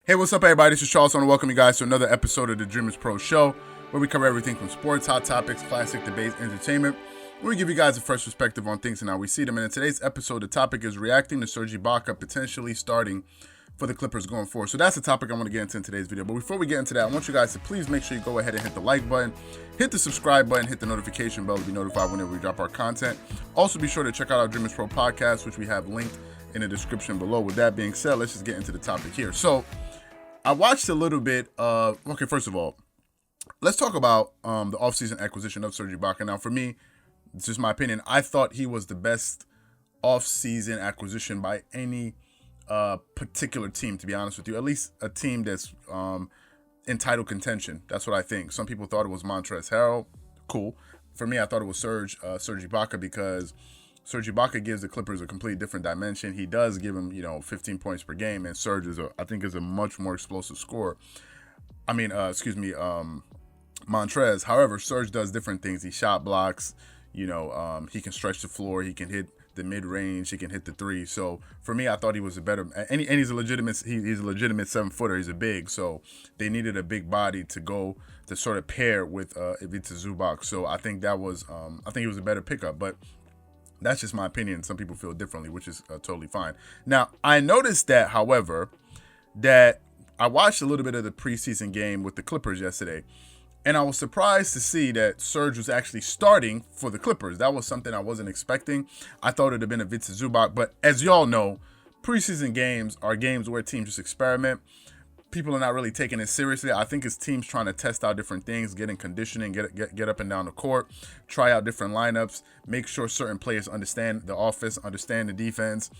Hey, what's up, everybody? This is Charles. I want to welcome you guys to another episode of the Dreamerspro Show, where we cover everything from sports, hot topics, classic debates, entertainment. We give you guys a fresh perspective on things and how we see them. And in today's episode, the topic is reacting to Serge Ibaka potentially starting for the Clippers going forward. So that's the topic I want to get into in today's video. But before we get into that, I want you guys to please make sure you go ahead and hit the like button, hit the subscribe button, hit the notification bell to be notified whenever we drop our content. Also, be sure to check out our Dreamerspro Podcast, which we have linked in the description below. With that being said, let's just get into the topic here. So I watched a little bit of, first of all, let's talk about the offseason acquisition of Serge Ibaka. Now, for me, it's just my opinion, I thought he was the best offseason acquisition by any particular team, to be honest with you. At least a team that's in title contention. That's what I think. Some people thought it was Montrezl Harrell. Cool. For me, I thought it was Serge Ibaka because Serge Ibaka gives the Clippers a completely different dimension. He does give them, 15 points per game, and Serge I think is a much more explosive scorer. Montrez. However, Serge does different things. He shot blocks. He can stretch the floor. He can hit the mid range. He can hit the three. So for me, I thought he was a better. And he's a legitimate. He's a legitimate 7-footer. He's a big. So they needed a big body to go to sort of pair with Ivica Zubac. So I think that was. I think he was a better pickup, but that's just my opinion. Some people feel differently, which is totally fine. Now, I noticed that, however, that I watched a little bit of the preseason game with the Clippers yesterday, and I was surprised to see that Serge was actually starting for the Clippers. That was something I wasn't expecting. I thought it would have been Ivica Zubac, but as y'all know, preseason games are games where teams just experiment. People are not really taking it seriously. I think it's teams trying to test out different things, get in conditioning, get up and down the court, try out different lineups, make sure certain players understand the offense, understand the defense.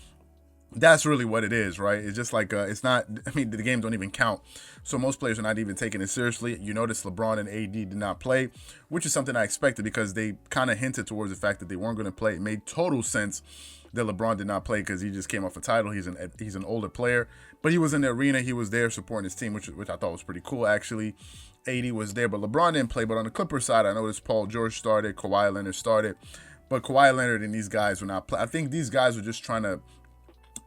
That's really what it is, right? It's just like, it's not, the games don't even count. So most players are not even taking it seriously. You notice LeBron and AD did not play, which is something I expected because they kind of hinted towards the fact that they weren't going to play. It made total sense that LeBron did not play because he just came off a title. He's an older player, but he was in the arena. He was there supporting his team, which I thought was pretty cool, actually. AD was there, but LeBron didn't play. But on the Clippers side, I noticed Paul George started, Kawhi Leonard started, but Kawhi Leonard and these guys were not playing. I think these guys were just trying to,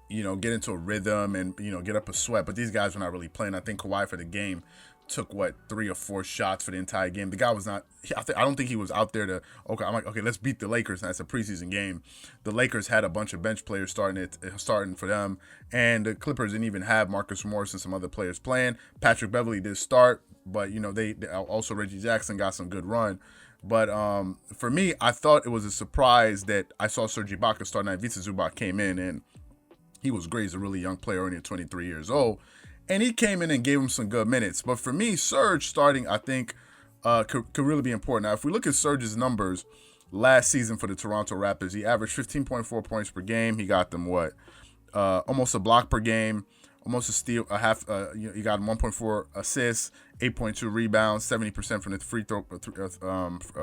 get into a rhythm and, get up a sweat, but these guys were not really playing. I think Kawhi for the game took 3 or 4 shots for the entire game. The guy was not. I don't think he was out there to. Okay, let's beat the Lakers. That's a preseason game. The Lakers had a bunch of bench players starting for them, and the Clippers didn't even have Marcus Morris and some other players playing. Patrick Beverley did start, but they also Reggie Jackson got some good run. But for me, I thought it was a surprise that I saw Serge Ibaka starting. Ivica Zubac came in, and he was great. He's a really young player, only 23 years old. And he came in and gave him some good minutes. But for me, Serge starting, I think, could really be important. Now, if we look at Serge's numbers last season for the Toronto Raptors, he averaged 15.4 points per game. He got them, almost a block per game, almost a steal, he got 1.4 assists, 8.2 rebounds, 70% from the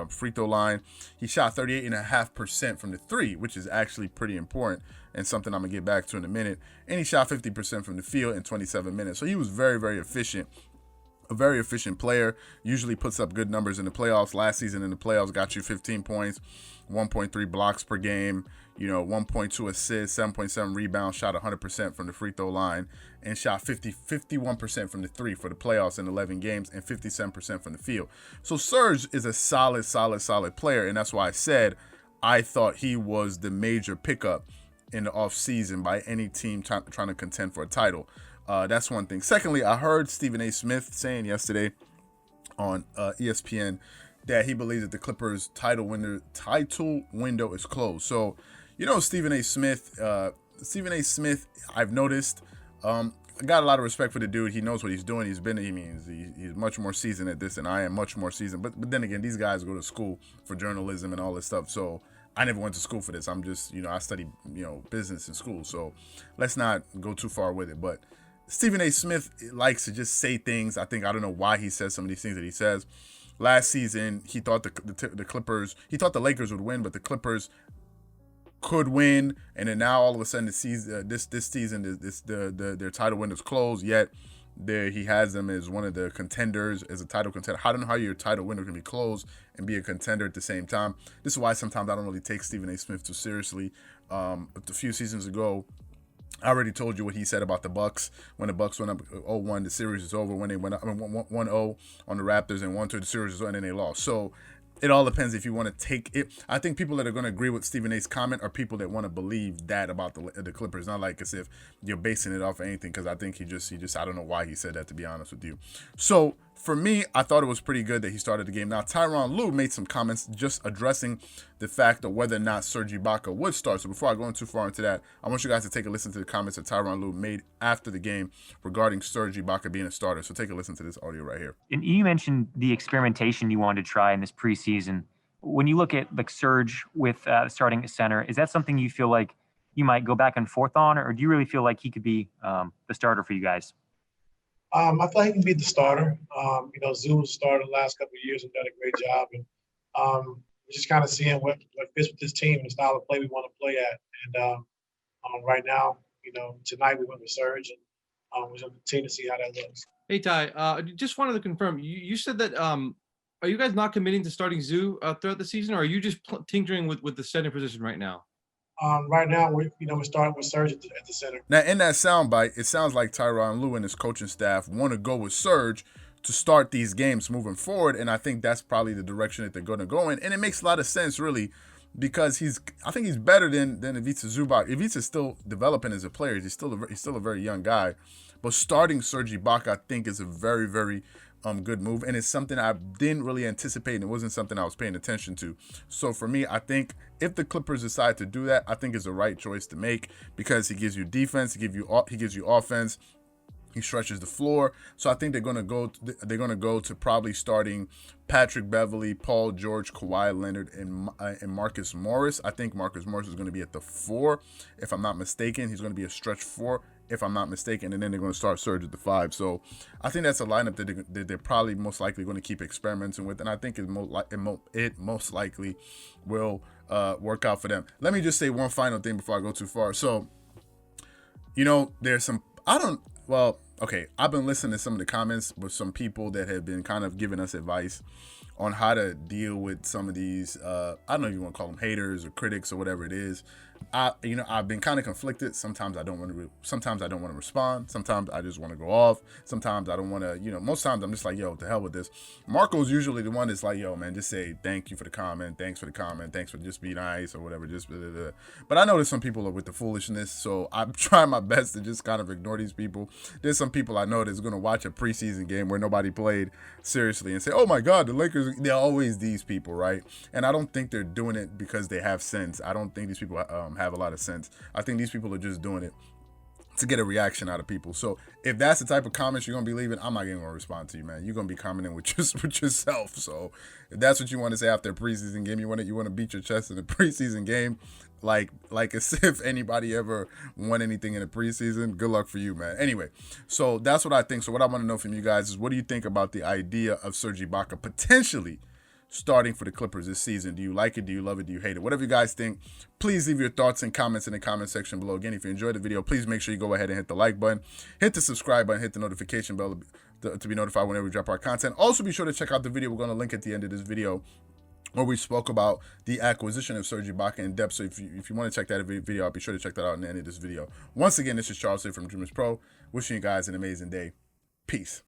free throw line. He shot 38.5% from the three, which is actually pretty important and something I'm going to get back to in a minute. And he shot 50% from the field in 27 minutes. So he was very, very efficient. A very efficient player, usually puts up good numbers in the playoffs. Last season in the playoffs, got you 15 points, 1.3 blocks per game, 1.2 assists, 7.7 rebounds, shot 100% from the free throw line, and shot 51% from the three for the playoffs in 11 games, and 57% from the field. So Serge is a solid player, and that's why I said I thought he was the major pickup in the offseason by any team trying to contend for a title. That's one thing. Secondly, I heard Stephen A. Smith saying yesterday on ESPN that he believes that the Clippers' title window is closed. So, Stephen A. Smith, I've noticed, I got a lot of respect for the dude. He knows what he's doing. He's much more seasoned at this than I am, much more seasoned. But then again, these guys go to school for journalism and all this stuff. So I never went to school for this. I'm just, I studied, business in school. So let's not go too far with it. But Stephen A. Smith likes to just say things. I don't know why he says some of these things that he says. Last season, he thought the Clippers, he thought the Lakers would win, but the Clippers could win. And then now all of a sudden, this season, their title window's closed. Yet he has them as one of the contenders, as a title contender. I don't know how your title window can be closed and be a contender at the same time. This is why sometimes I don't really take Stephen A. Smith too seriously. A few seasons ago, I already told you what he said about the Bucks. When the Bucks went up 0-1, the series is over. When they went up 1-0 on the Raptors and 1-2, the series is over, and then they lost. So it all depends if you want to take it. I think people that are going to agree with Stephen A's comment are people that want to believe that about the Clippers. Not like as if you're basing it off of anything, because I think he just I don't know why he said that, to be honest with you. So for me, I thought it was pretty good that he started the game. Now, Tyron Lue made some comments just addressing the fact of whether or not Serge Ibaka would start. So before I go too far into that, I want you guys to take a listen to the comments that Tyron Lue made after the game regarding Serge Ibaka being a starter. So take a listen to this audio right here. And you mentioned the experimentation you wanted to try in this preseason. When you look at like Serge with starting at center, is that something you feel like you might go back and forth on, or do you really feel like he could be the starter for you guys? I thought he can be the starter. Zoo was started the last couple of years and done a great job. And we're just kind of seeing what fits with this team and the style of play we want to play at. And right now, tonight we went with Serge, and we're going to continue to see how that looks. Hey, Ty, just wanted to confirm. You said that are you guys not committing to starting Zoo throughout the season, or are you just tinkering with the center position right now? Right now, we're starting with Serge at the center. Now, in that soundbite, it sounds like Tyron Lue and his coaching staff want to go with Serge to start these games moving forward, and I think that's probably the direction that they're going to go in. And it makes a lot of sense, really, because I think he's better than Ivica Zubac. Ivica's still developing as a player. He's still a very young guy, but starting Serge Ibaka, I think, is a very, very good move, and it's something I didn't really anticipate, and it wasn't something I was paying attention to. So for me, I think if the Clippers decide to do that, I think it's the right choice to make, because he gives you defense, he gives you offense, he stretches the floor. So I think they're gonna go to probably starting Patrick Beverley, Paul George, Kawhi Leonard, and Marcus Morris. I think Marcus Morris is going to be at the 4, if I'm not mistaken. He's going to be a stretch 4, if I'm not mistaken, and then they're going to start Serge at the 5. So I think that's a lineup that they're probably most likely going to keep experimenting with, and I think it most likely will work out for them. Let me just say one final thing before I go too far. So, there's some I've been listening to some of the comments with some people that have been kind of giving us advice on how to deal with some of these, I don't know if you want to call them haters or critics or whatever it is. I've been kind of conflicted. Sometimes I don't want to respond. Sometimes I just want to go off. Sometimes I don't want to, most times I'm just like, yo, to hell with this. Marco's usually the one that's like, yo, man, just say thank you for the comment. Thanks for the comment. Thanks for just being nice or whatever. Just blah, blah, blah. But I know there's some people are with the foolishness, so I'm trying my best to just kind of ignore these people. There's some people I know that's going to watch a preseason game where nobody played seriously and say, oh my God, the Lakers, they're always these people, right? And I don't think they're doing it because they have sense. I don't think these people have a lot of sense. I think these people are just doing it to get a reaction out of people. So if that's the type of comments you're gonna be leaving, I'm not even gonna respond to you, man. You're gonna be commenting with yourself. So if that's what you want to say after a preseason game, you want to beat your chest in a preseason game, like as if anybody ever won anything in a preseason. Good luck for you, man. Anyway, so that's what I think. So what I want to know from you guys is, what do you think about the idea of Serge Ibaka potentially starting for the Clippers this season? Do you like it? Do you love it? Do you hate it? Whatever you guys think, please leave your thoughts and comments in the comment section below. Again, if you enjoyed the video, please make sure you go ahead and hit the like button, hit the subscribe button, hit the notification bell to be notified whenever we drop our content. Also, be sure to check out the video we're going to link at the end of this video, where we spoke about the acquisition of Serge Ibaka in depth. So if you want to check that video out, be sure to check that out in the end of this video. Once again, this is Charles here from Dreamerspro, wishing you guys an amazing day. Peace.